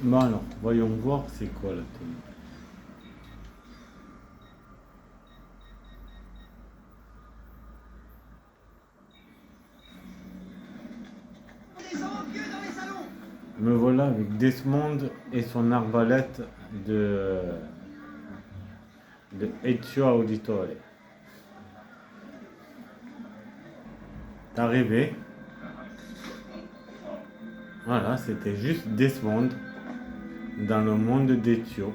Bon alors, voyons voir c'est quoi la tenue. Me voilà avec Desmond et son arbalète de Ezio Auditore. T'es arrivé. Voilà, c'était juste Desmond dans le monde d'Ezio.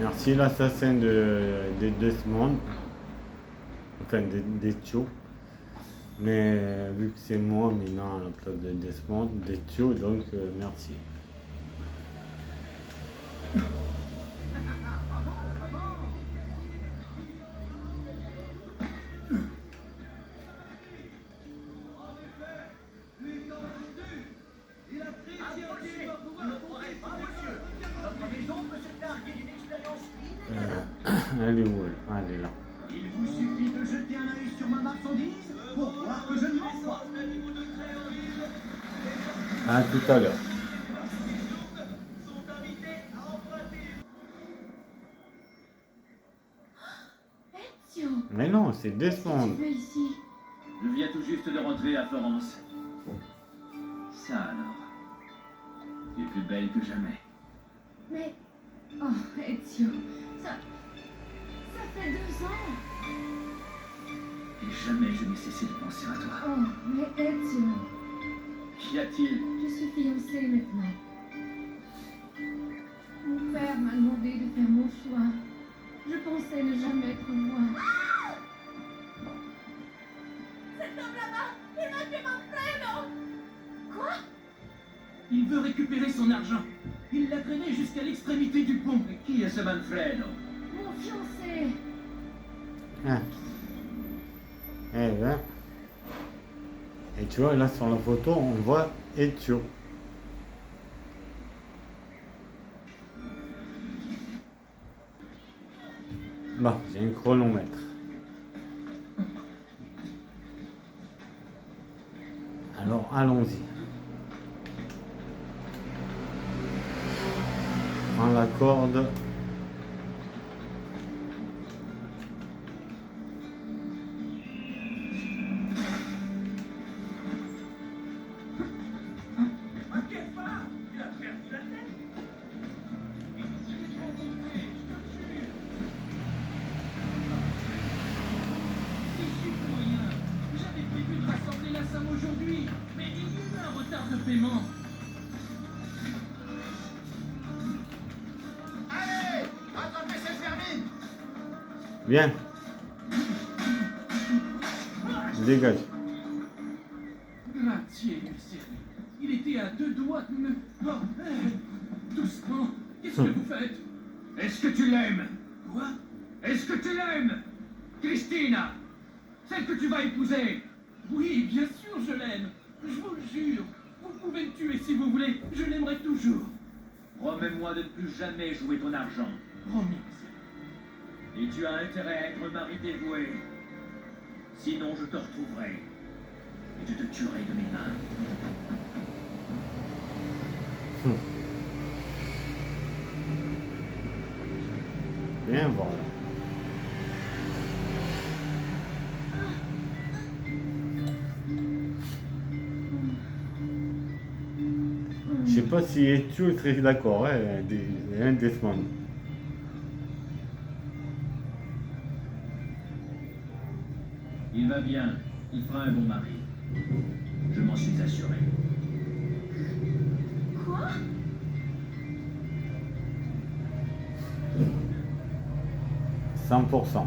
Merci l'assassin de Desmond, enfin d'Ezio. Mais vu que c'est moi maintenant à la place de Desmond, d'Ezio, donc merci. Elle est où elle? Ah, elle est là. Il vous suffit de jeter un œil sur ma marchandise pour voir que je ne mens pas. À tout à l'heure. Ezio, Mais non, c'est qu'est-ce que Desmond. tu fais ici? Je viens tout juste de rentrer à Florence. Ça alors. Tu es plus belle que jamais. Mais... Oh, Ezio, ça fait 2 ans. Et jamais je n'ai cessé de penser à toi. Oh, mais Ezio, Qu'y a-t-il? je suis fiancée maintenant. Mon père m'a demandé de faire mon choix. Je pensais ne jamais être moi. Cet homme là-bas, il m'a fait mon frère. Quoi? Il veut récupérer son argent. Il l'a traîné jusqu'à l'extrémité du pont. Mais qui est ce Manfredo? Mon fiancé. Ah. Eh ben. Et tu vois, là sur la photo, on voit Ezio. Bon, j'ai un chronomètre. Alors, allons-y. Prends la corde. J'avais prévu de rassembler la somme aujourd'hui, mais il y a eu un retard de paiement. Allez, rattrapez cette vermine. Viens. Dégage. Grazie, Lucie. Il était à 2 doigts de me... Oh, doucement. Qu'est-ce que vous faites? Est-ce que tu l'aimes? Quoi? Est-ce que tu l'aimes? Christina, celle que tu vas épouser. Oui, bien sûr, je l'aime. Je vous le jure. Vous pouvez me tuer si vous voulez. Je l'aimerai toujours. Promets-moi de ne plus jamais jouer ton argent. Promis. Et tu as intérêt à être mari dévoué. Sinon, je te retrouverai. Et je te tuerai de mes mains. Viens voir. Je sais pas si Ezio serait d'accord, hein, Desmond. Il va bien. Il fera un bon mari. Je m'en suis assuré. Quoi? 100%.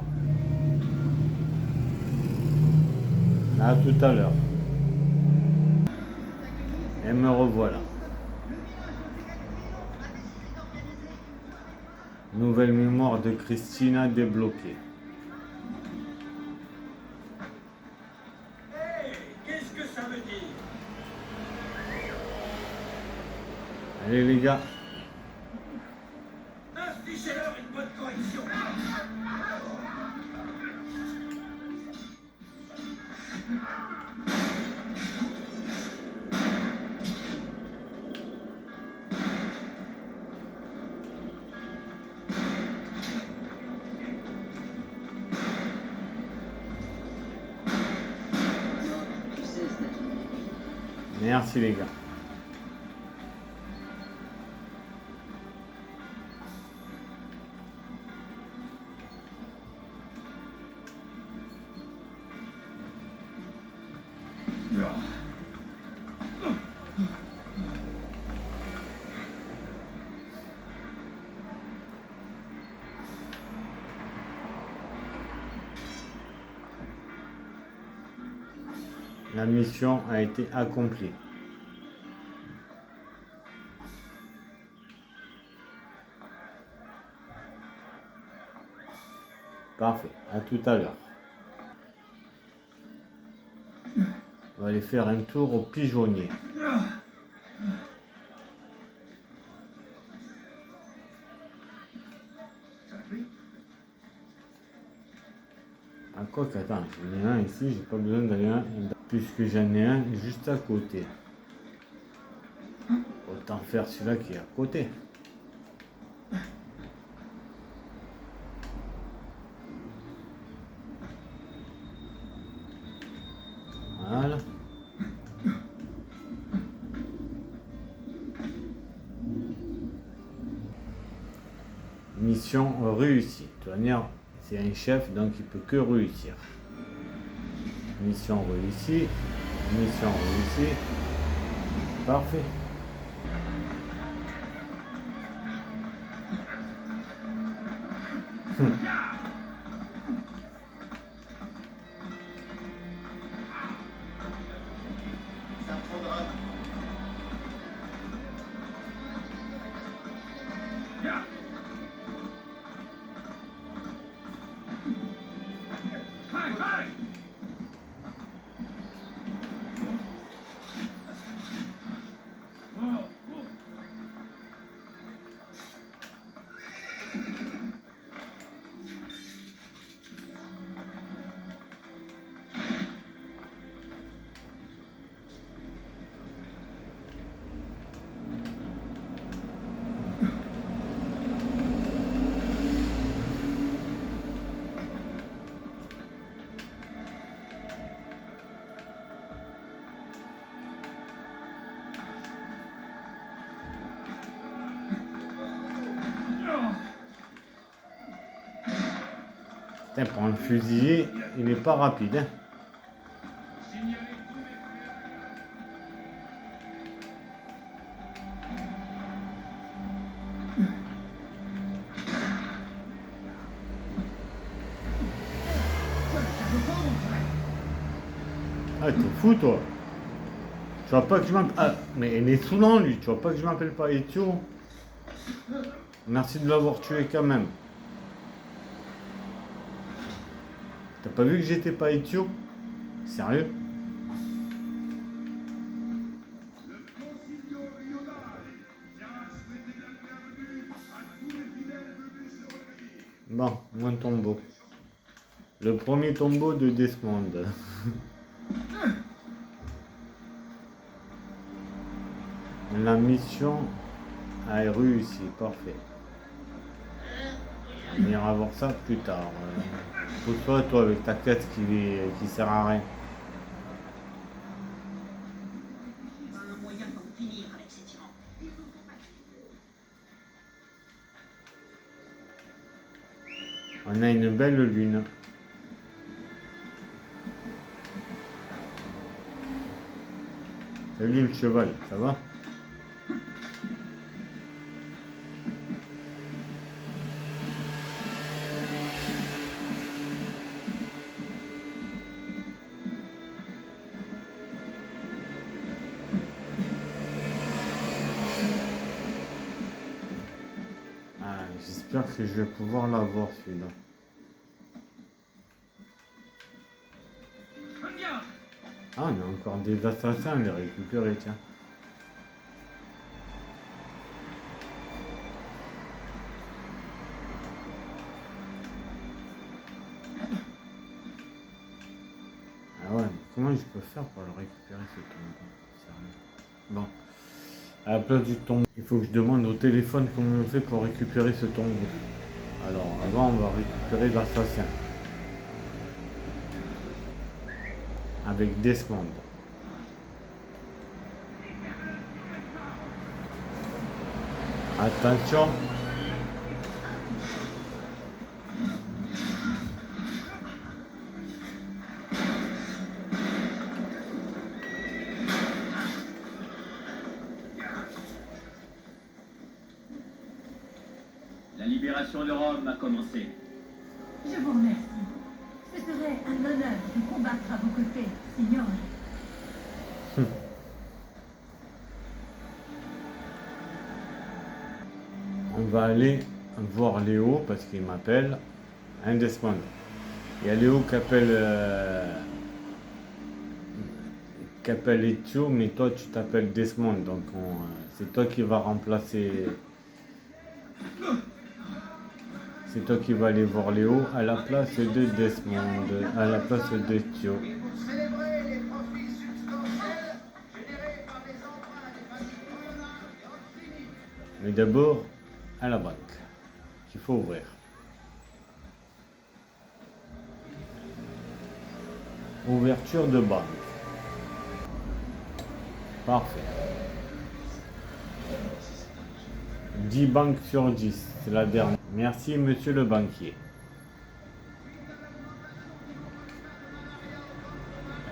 À tout à l'heure. Et me revoilà. Nouvelle mémoire de Christina débloquée. Hey, qu'est-ce que ça veut dire? Allez les gars. Infligez-leur une bonne correction. Merci les gars. La mission a été accomplie. Parfait, à tout à l'heure. On va aller faire un tour au pigeonnier. Ah quoi qu'attends, j'en ai un ici, j'ai pas besoin d'aller un, puisque j'en ai un juste à côté. Autant faire celui-là qui est à côté. Voilà. Mission réussie. De toute manière, c'est un chef, donc il peut que réussir. Mission réussie. Mission réussie. Parfait. Ça prendra. Ya. Hey, hey. Oh, oh. Putain, pour un fusilier, il n'est pas rapide. Hein. Ah, t'es fou, toi. Tu vois pas que je m'appelle... Ah, mais il est saoulant, lui. Tu vois pas que je m'appelle pas Ezio. Merci de l'avoir tué quand même. T'as pas vu que j'étais pas Ezio? Sérieux? Bon, moins de tombeau. Le premier tombeau de Desmond. La mission a réussi, parfait. On ira voir ça plus tard. Pose-toi, toi, avec ta quête qui sert à rien. Un moyen d'en finir avec ces tyrans. Il faut combattre. On a une belle lune. Salut le cheval, ça va? J'espère que je vais pouvoir l'avoir celui-là. Reviens. Ah, on a encore des assassins à les récupérer, tiens. Ah ouais, mais comment je peux faire pour le récupérer ce tombeau? Sérieux. Bon, à la place du tombeau, il faut que je demande au téléphone comment on fait pour récupérer ce tombeau. Alors, avant, on va récupérer l'assassin. Avec Desmond. Attention. La libération de Rome a commencé. Je vous remercie. Ce serait un honneur de combattre à vos côtés, Signore. On va aller voir Léo parce qu'il m'appelle. Un Desmond. Il y a Léo qui appelle Ezio, mais toi tu t'appelles Desmond. Donc c'est toi qui vas remplacer. C'est toi qui vas aller voir Léo à la place de Desmond, à la place de Ezio. Pour célébrer les profits substantiels générés par les emprunts des familles Colonna et Orsini. Mais d'abord, à la banque, qu'il faut ouvrir. Ouverture de banque. Parfait. 10 banques sur 10, c'est la dernière. Merci, monsieur le banquier.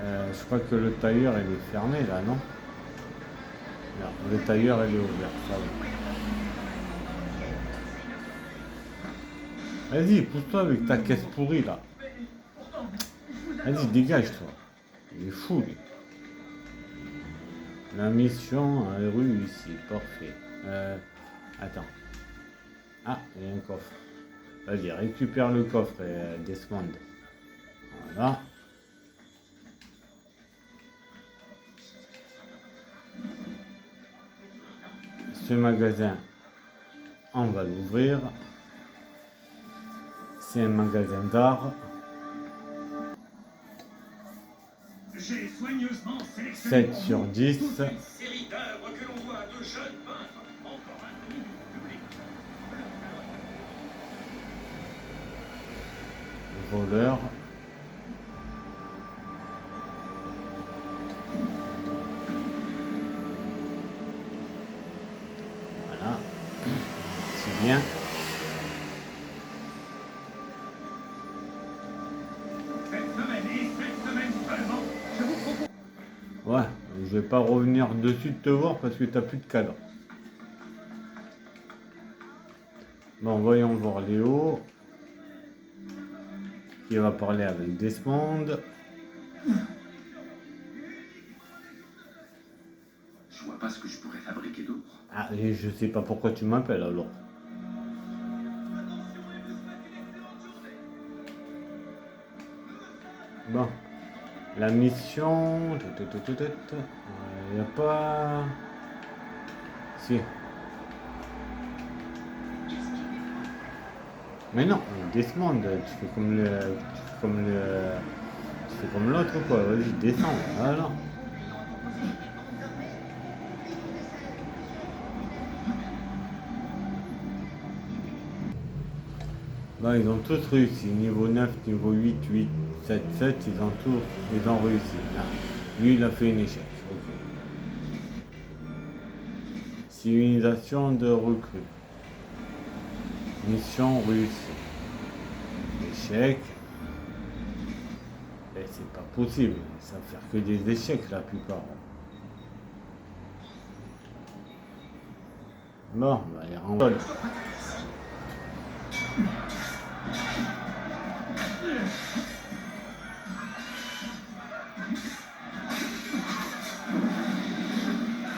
Je crois que le tailleur, il est fermé, là, non? Non, le tailleur, il est ouvert, ça va. Vas-y, pousse-toi avec ta caisse pourrie, là. Vas-y, dégage-toi. Il est fou, lui. La mission a réussi, parfait. Attends. Ah, il y a un coffre. Vas-y, récupère le coffre, Desmond. Voilà. Ce magasin, on va l'ouvrir. C'est un magasin d'art. J'ai soigneusement sélectionné 7 sur 10. toute une série d'œuvres que l'on voit de jeunes peintres encore inconnus du public. Voleur. Voilà. C'est bien. Cette semaine et cette semaine seulement, je vous propose. Ouais, je vais pas revenir dessus de te voir parce que t'as plus de cadre. Bon, voyons voir Léo. Qui va parler avec Desmond. Je vois pas ce que je pourrais fabriquer d'autre. Ah, et je sais pas pourquoi tu m'appelles alors. Bon, la mission. Il n'y a pas. Si. Mais non, Desmond, tu fais comme le. Tu fais comme l'autre quoi, vas-y, descends, voilà. Bah, ils ont tous réussi, niveau 9, niveau 8, 8, 7, 7, ils ont réussi. Ah, lui, il a fait un échec. Okay. Civilisation de recrues. Mission réussie. Échec. Et c'est pas possible, ça va faire que des échecs la plupart. Bon, bah, il renvoie.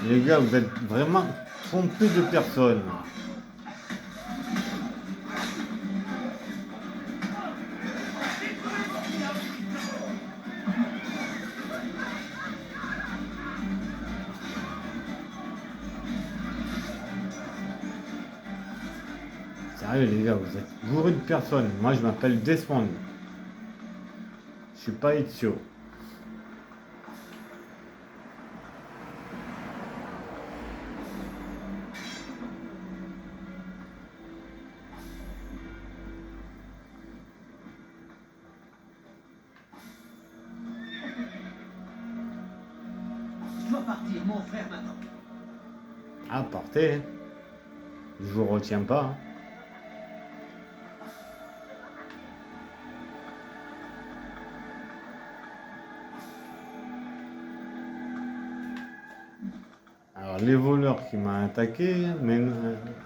Les gars, vous êtes vraiment trompés de personne. Allez les gars, vous êtes bourrés de personnes. Moi je m'appelle Desmond. Je suis pas Ezio. Je dois partir, mon frère m'attend. Ah, partez. Hein. Je vous retiens pas. Hein. Alors, les voleurs qui m'ont attaqué, mais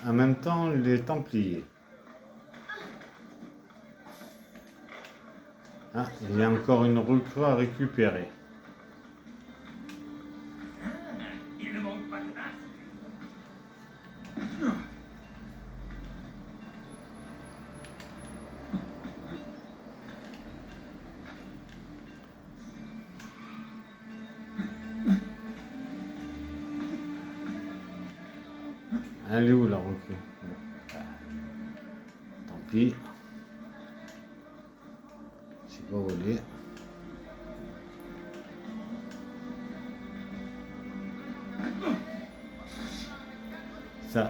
en même temps, les Templiers. Ah, il y a encore une recrue à récupérer. Il ne manque pas de place. Elle est où la recrue? Bon. Tant pis. Je sais pas où elle est.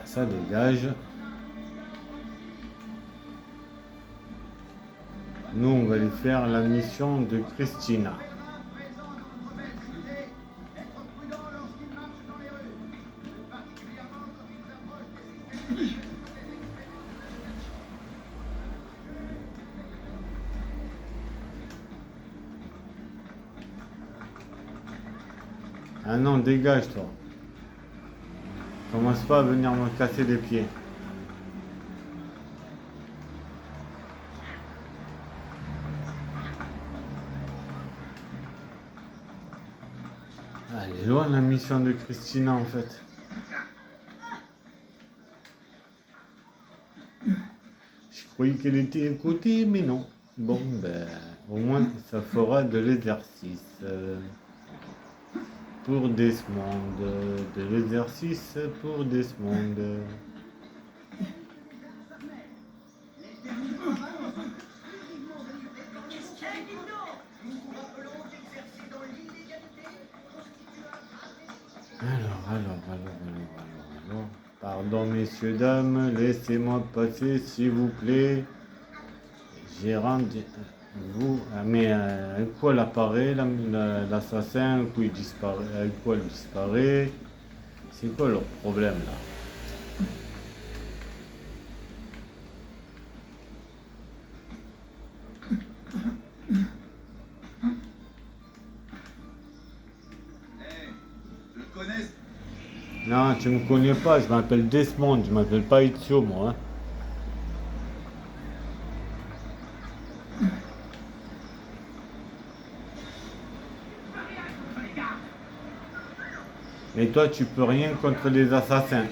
Ça dégage. Nous, on va aller faire la mission de Christina. Présent dans notre belle cité, être prudent lorsqu'il marche dans les rues. Particulièrement quand il s'approche des systèmes. Ah non, dégage toi. Commence pas à venir me casser les pieds. Ah, elle est loin la mission de Christina en fait. Je croyais qu'elle était à côté, mais non. Bon, ben, au moins ça fera de l'exercice. Pour Desmond, de l'exercice pour Desmond. Alors. Pardon, messieurs, dames, laissez-moi passer, s'il vous plaît. Gérant, vous, mais avec quoi elle apparaît, l'assassin, avec quoi il disparaît, avec quoi elle disparaît. C'est quoi leur problème là? Je le connais. Non, tu me connais pas, je m'appelle Desmond, je m'appelle pas Ezio moi. Hein. Et toi, tu peux rien contre les assassins.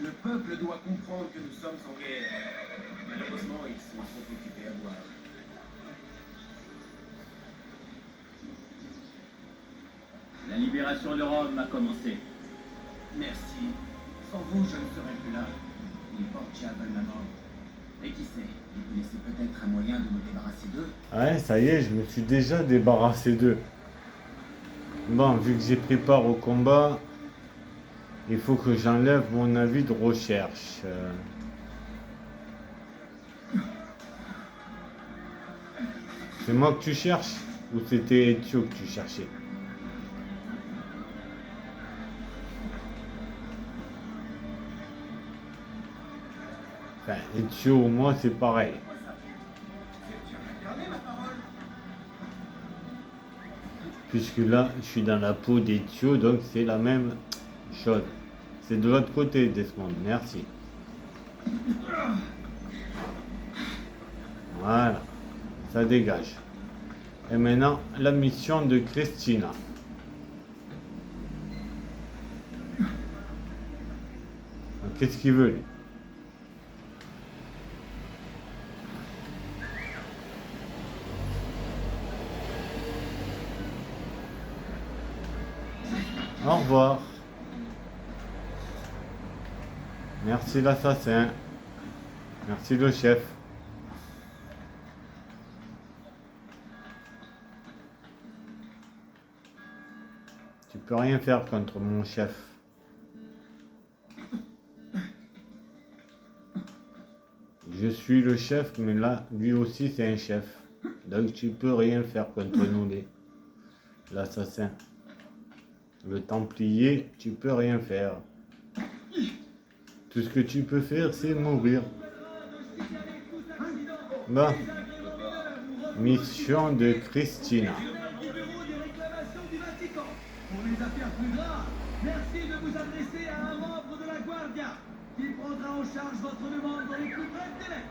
Le peuple doit comprendre que nous sommes en guerre. Malheureusement, ils sont trop occupés à boire. La libération de Rome a commencé. Merci. Sans vous, je ne serais plus là. Les Borgia veulent ma mort. Et qui sait, vous connaissez peut-être un moyen de me débarrasser d'eux. Ouais, ça y est, je me suis déjà débarrassé d'eux. Bon, vu que j'ai pris part au combat, il faut que j'enlève mon avis de recherche. C'est moi que tu cherches? Ou c'était Ezio que tu cherchais? Enfin, Ezio ou moi, c'est pareil. Puisque là, je suis dans la peau d'Ezio, donc c'est la même chose. C'est de l'autre côté, Desmond. Merci. Voilà, ça dégage. Et maintenant, la mission de Christina. Qu'est-ce qu'il veut, lui? Au revoir. Merci l'assassin. Merci le chef. Tu peux rien faire contre mon chef. Je suis le chef, mais là, lui aussi c'est un chef. Donc tu peux rien faire contre nous l'assassin. Le Templier, tu peux rien faire. Tout ce que tu peux faire, c'est mourir. Bon. Mission de Christina. Pour les affaires plus graves, merci de vous adresser à un membre de la Guardia qui prendra en charge votre demande dans les plus brefs délais.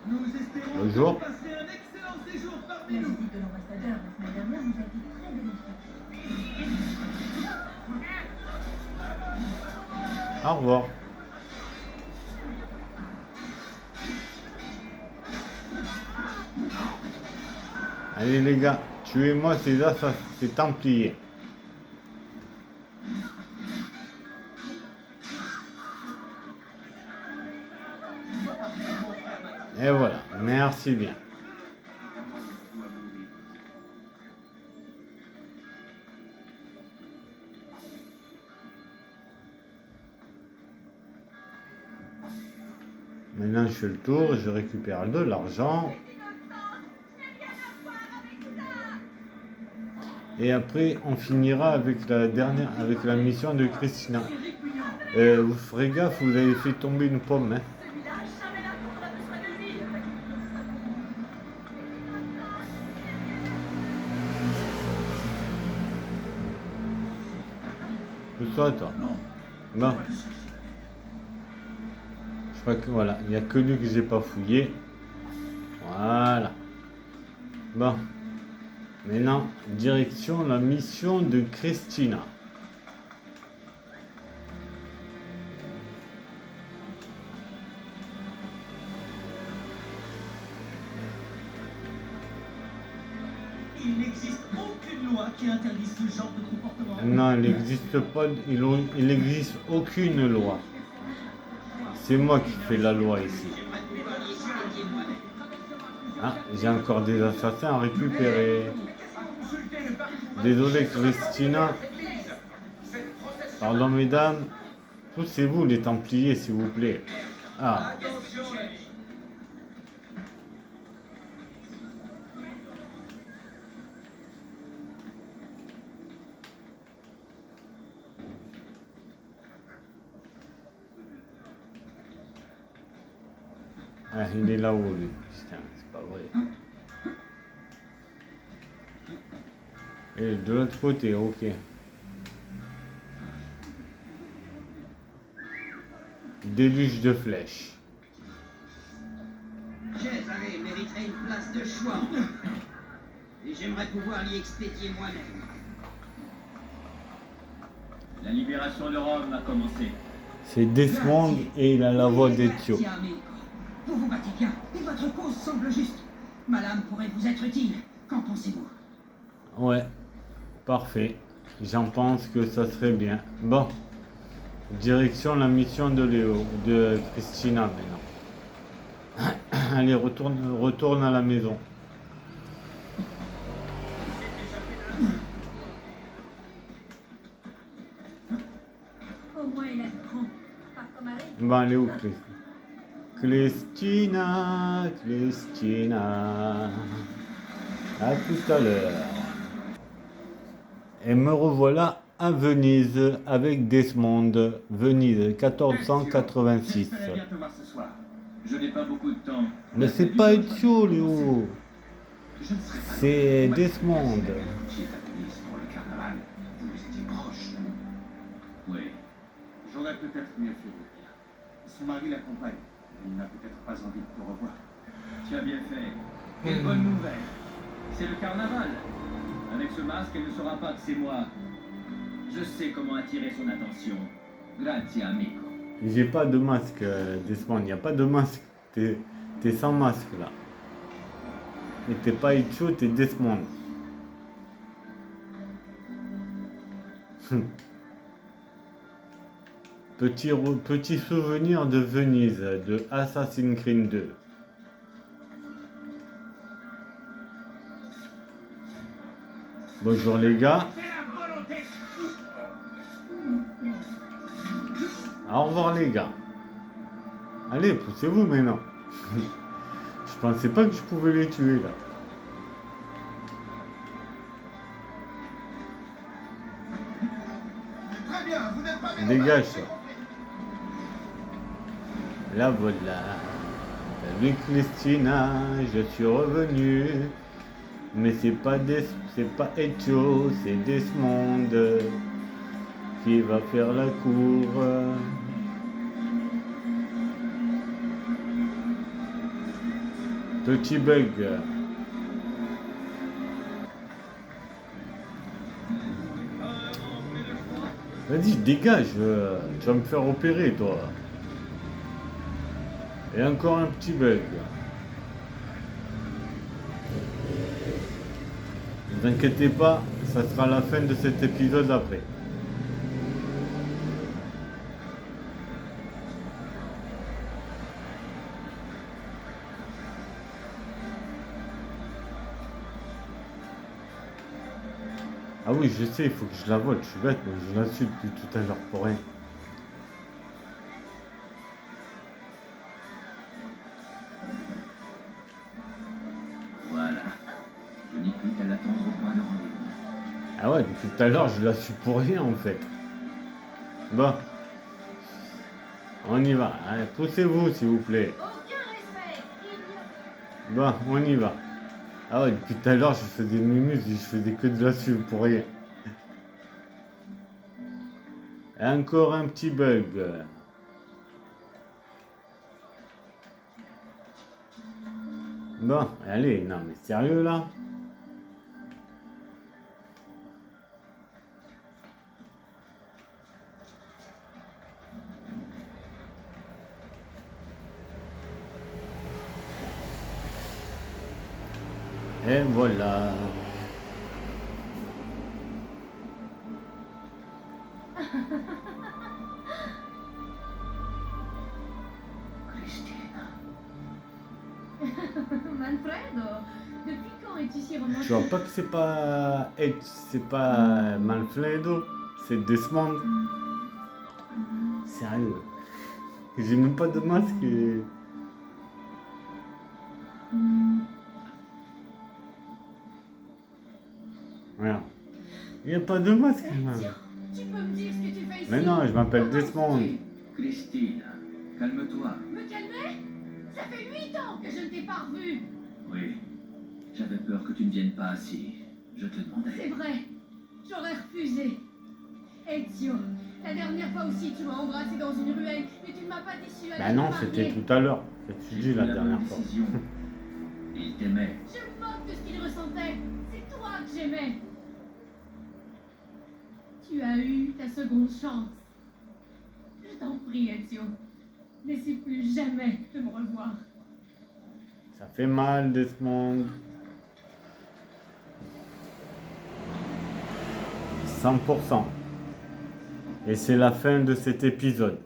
Nous espérons que vous passerez un excellent séjour parmi La nous. visite de l'ambassadeur la semaine dernière nous a été très bénéfique. Au revoir. Allez les gars, tuez-moi ces Templiers. Et voilà, merci bien. Maintenant je fais le tour, je récupère de l'argent. Et après on finira avec la mission de Christina. Vous ferez gaffe, vous avez fait tomber une pomme. Hein. C'est ça, toi? Non. Je crois que voilà, il n'y a que lui que j'ai pas fouillé. Voilà. Bon. Maintenant, direction la mission de Christina. Il n'existe aucune loi qui interdise ce genre de comportement. Non, il n'existe pas, il n'existe aucune loi. C'est moi qui fais la loi ici. Ah, j'ai encore des assassins à récupérer. Désolé Christina. Pardon mesdames. Poussez-vous les Templiers s'il vous plaît. Ah. Ah, il est là-haut lui. Putain, c'est pas vrai. Et de l'autre côté, ok. Déluge de flèches. Césarée mériterait une place de choix. Et j'aimerais pouvoir l'y expédier moi-même. La libération de Rome a commencé. C'est Desmond et il a la voix d'Ezio. Vous vous battez bien et votre cause semble juste. Ma lame pourrait vous être utile. Qu'en pensez-vous? Ouais, parfait. J'en pense que ça serait bien. Bon, direction la mission de Christina maintenant. Allez, retourne à la maison. Au moins, il a grand. Pas comme Harry. Bon, elle est où, Christina, Christina. À tout à l'heure. Et me revoilà à Venise avec Desmond. Venise, 1486. J'espérais bien te voir ce soir. Je n'ai pas beaucoup de temps. Mais c'est pas Ezio, Léo. Je ne serai pas C'est Desmond. Qui est à Venise pour le carnaval. Vous étiez proche. Oui. J'aurais peut-être mieux fait de le dire. Son mari l'accompagne. Il n'a peut-être pas envie de te revoir. Tu as bien fait. Quelle bonne nouvelle. C'est le carnaval. Avec ce masque, elle ne saura pas que c'est moi. Je sais comment attirer son attention. Grazie, amico. J'ai pas de masque, Desmond. Il n'y a pas de masque. T'es sans masque là. Et t'es pas Ezio, t'es Desmond. Petit souvenir de Venise, de Assassin's Creed 2. Bonjour les gars. Au revoir les gars. Allez, poussez-vous maintenant. Je pensais pas que je pouvais les tuer là. Très bien, vous n'êtes pas Dégage ça. La voilà. Salut Christina, je suis revenu. Mais c'est pas Ezio, c'est Desmond qui va faire la cour. Petit bug. Vas-y, dégage, tu vas me faire opérer, toi. Et encore un petit bug. Ne vous inquiétez pas, ça sera la fin de cet épisode après. Ah oui, je sais, il faut que je la vole, je suis bête, mais je la suis depuis tout à l'heure pour rien. Voilà. Je n'ai plus qu'à l'attendre au point de rendez-vous. Ah ouais, depuis tout à l'heure, je la suis pour rien en fait. Bon. On y va. Allez, poussez-vous s'il vous plaît. Aucun respect. Bon, on y va. Ah ouais, depuis tout à l'heure, je faisais mumus, je faisais que de la suivre pour rien. Et encore un petit bug. Bon, allez, non mais sérieux là? Et voilà. Christina. Manfredo, depuis quand es-tu si romantique? Tu vois pas que c'est pas Manfredo, c'est Desmond. Sérieux. J'ai même pas de masque et... Voilà. Il n'y a pas de masque. Tiens, tu peux me dire ce que tu fais ici? Mais non, je m'appelle Pourquoi Desmond. es-tu? Christine, calme-toi. Me calmer? Ça fait 8 ans que je ne t'ai pas revu. Oui. J'avais peur que tu ne viennes pas assis. Je te C'est demandais. vrai, j'aurais refusé. Ezio, la dernière fois aussi tu m'as embrassé dans une ruelle, mais tu ne m'as pas dissuadé. Bah non, de c'était marier. tout à l'heure. C'est tu J'ai dis pris la bonne dernière fois. décision. Il t'aimait. Je me moque de ce qu'il ressentait. C'est toi que j'aimais. Tu as eu ta seconde chance. Je t'en prie, Ezio. N'essaie plus jamais de me revoir. Ça fait mal, Desmond. 100%. Et c'est la fin de cet épisode.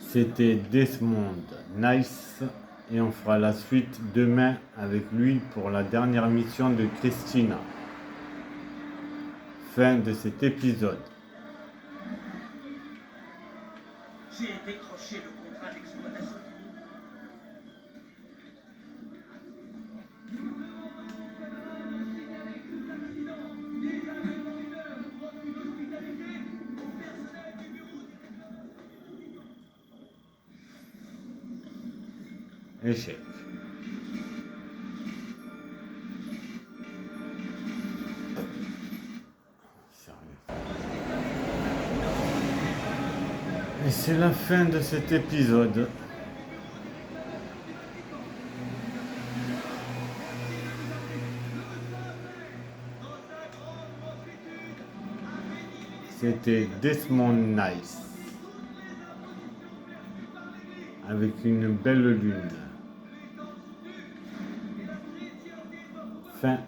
C'était Desmond Nice. Et on fera la suite demain avec lui pour la dernière mission de Christina. Fin de cet épisode. J'ai décroché le contrat d'exploitation. Échec. Sérieux. Et c'est la fin de cet épisode. C'était Desmond Nice. Avec une belle lune. Fin.